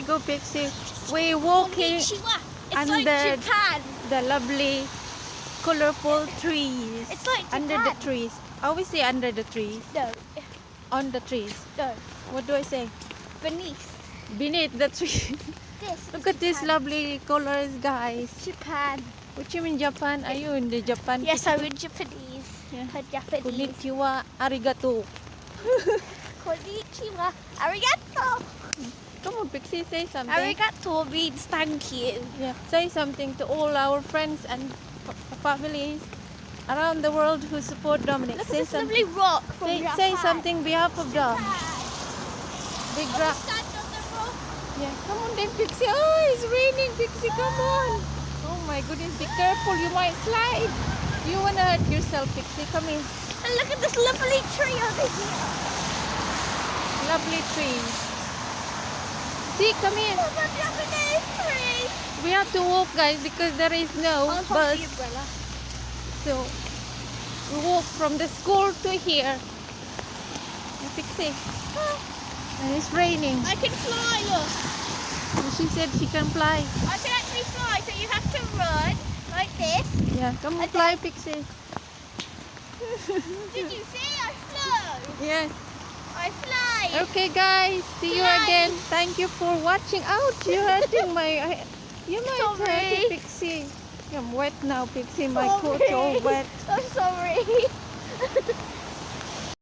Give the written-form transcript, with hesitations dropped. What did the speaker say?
go, Pixie. We're walking Konnichiwa. It's under like Japan. the lovely, colorful trees. It's like under the Japan. trees. I always say under the trees. No, On the trees. no. What do I say? Beneath. Beneath the trees. This. Look is at these Japan. lovely colors, guys. Japan. What you mean Japan? Are you in the Japan? Yes, I'm in Japanese. Yeah. Japanese. Konnichiwa, arigato. Konnichiwa. Arigato. Come on, Pixie, say something. Arigato means thank you. Yeah, say something to all our friends and families around the world who support Dominic. Look Say at this something. lovely rock from Japan. Say something behalf of Dom. Big Can we rock. stand on the rock? Yeah, come on then, Pixie. Oh, it's raining, Pixie. Come on. Oh my goodness, be careful. You might slide. You wanna hurt yourself, Pixie. Come in. And look at this lovely tree over here. Lovely trees. See, come in. Look at the Japanese tree. We have to walk, guys, because there is no I'll hold bus. the umbrella. So we walk from the school to here. Yeah, Pixie. And it's raining. I can fly, look. And she said she can fly. I can actually fly, so you have to run like this. Yeah, come on, And fly, Pixie. Did you see? I flew. Yes. I fly. Okay, guys. See you Fly. again. Thank you for watching. Ouch, you're hurting my. You might hurt Sorry. it, Pixie. I'm wet now, Pixie. My coat's all wet. I'm sorry.